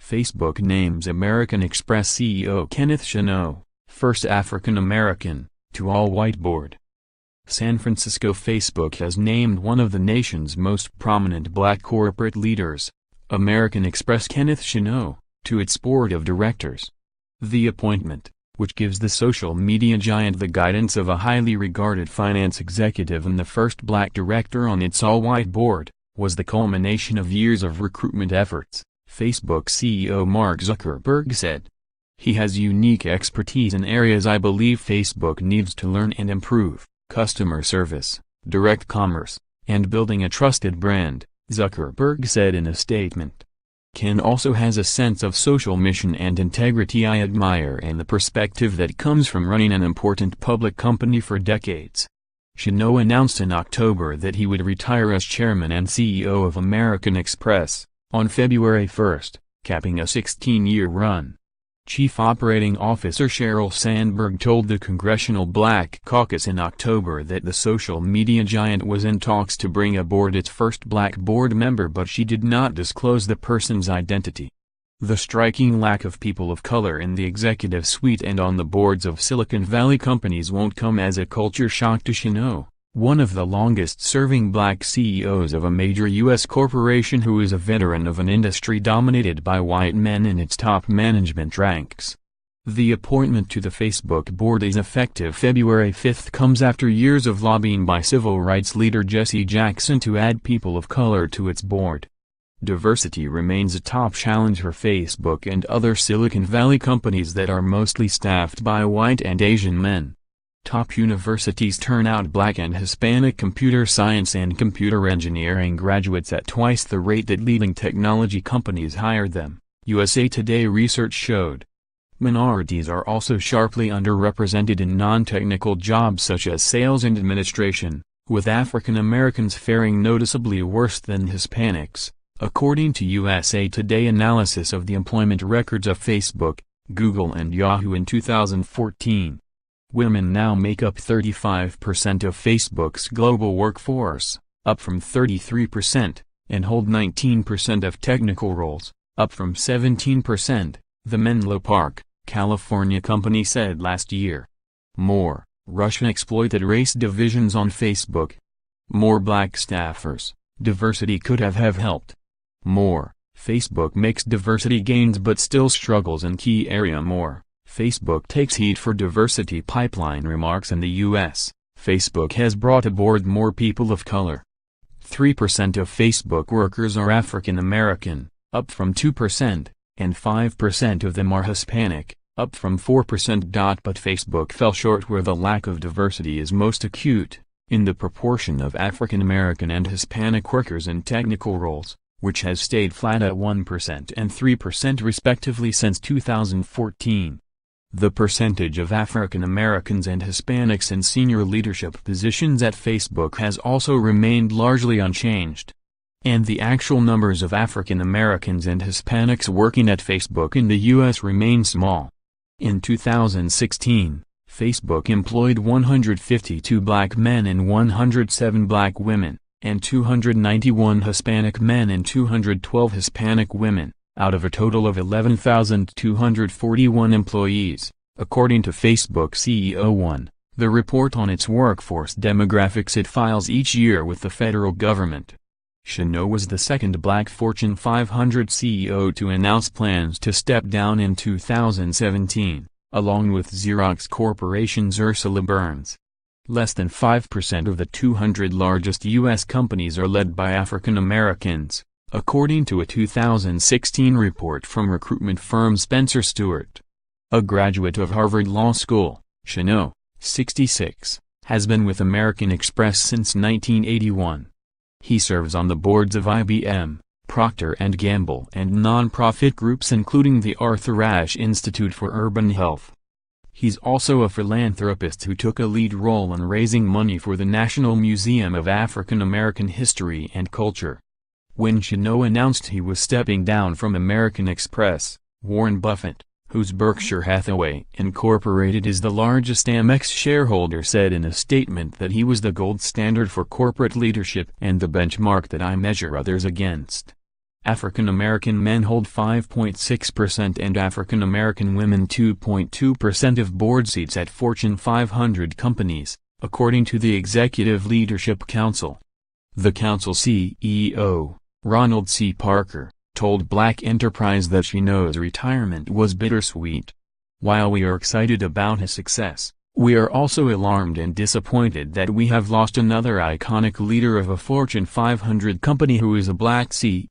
Facebook names American Express CEO Kenneth Chenault, first African American, to all-white board. San Francisco. Facebook has named one of the nation's most prominent black corporate leaders, American Express Kenneth Chenault, to its board of directors. The appointment, which gives the social media giant the guidance of a highly regarded finance executive and the first black director on its all-white board, was the culmination of years of recruitment efforts, Facebook CEO Mark Zuckerberg said. He has unique expertise in areas I believe Facebook needs to learn and improve: customer service, direct commerce, and building a trusted brand, Zuckerberg said in a statement. Ken also has a sense of social mission and integrity I admire and the perspective that comes from running an important public company for decades. Chenault announced in October that he would retire as chairman and CEO of American Express, on February 1, capping a 16-year run. Chief Operating Officer Sheryl Sandberg told the Congressional Black Caucus in October that the social media giant was in talks to bring aboard its first black board member, but she did not disclose the person's identity. The striking lack of people of color in the executive suite and on the boards of Silicon Valley companies won't come as a culture shock to Chenault, one of the longest-serving black CEOs of a major U.S. corporation who is a veteran of an industry dominated by white men in its top management ranks. The appointment to the Facebook board is effective February 5 comes after years of lobbying by civil rights leader Jesse Jackson to add people of color to its board. Diversity remains a top challenge for Facebook and other Silicon Valley companies that are mostly staffed by white and Asian men. Top universities turn out black and Hispanic computer science and computer engineering graduates at twice the rate that leading technology companies hire them, USA Today research showed. Minorities are also sharply underrepresented in non-technical jobs such as sales and administration, with African Americans faring noticeably worse than Hispanics, according to USA Today analysis of the employment records of Facebook, Google and Yahoo in 2014. Women now make up 35% of Facebook's global workforce, up from 33%, and hold 19% of technical roles, up from 17%, the Menlo Park, California company said last year. More, Russia exploited race divisions on Facebook. More black staffers, diversity could have helped. More, Facebook makes diversity gains but still struggles in key area. More, Facebook takes heat for diversity pipeline remarks in the U.S. Facebook has brought aboard more people of color. 3% of Facebook workers are African American, up from 2%, and 5% of them are Hispanic, up from 4%. But Facebook fell short where the lack of diversity is most acute, in the proportion of African American and Hispanic workers in technical roles, which has stayed flat at 1% and 3% respectively since 2014. The percentage of African Americans and Hispanics in senior leadership positions at Facebook has also remained largely unchanged. And the actual numbers of African Americans and Hispanics working at Facebook in the U.S. remain small. In 2016, Facebook employed 152 black men and 107 black women, and 291 Hispanic men and 212 Hispanic women, out of a total of 11,241 employees, according to Facebook CEO One, the report on its workforce demographics it files each year with the federal government. Chenault was the second black Fortune 500 CEO to announce plans to step down in 2017, along with Xerox Corporation's Ursula Burns. Less than 5% of the 200 largest U.S. companies are led by African Americans, according to a 2016 report from recruitment firm Spencer Stuart. A graduate of Harvard Law School, Chenault, 66, has been with American Express since 1981. He serves on the boards of IBM, Procter & Gamble and nonprofit groups including the Arthur Ashe Institute for Urban Health. He's also a philanthropist who took a lead role in raising money for the National Museum of African American History and Culture. When Chenault announced he was stepping down from American Express, Warren Buffett, whose Berkshire Hathaway Incorporated is the largest Amex shareholder, said in a statement that he was the gold standard for corporate leadership and the benchmark that I measure others against. African American men hold 5.6% and African American women 2.2% of board seats at Fortune 500 companies, according to the Executive Leadership Council. The council CEO, Ronald C. Parker, told Black Enterprise that Chenault's retirement was bittersweet. While we are excited about his success, we are also alarmed and disappointed that we have lost another iconic leader of a Fortune 500 company who is a Black CEO.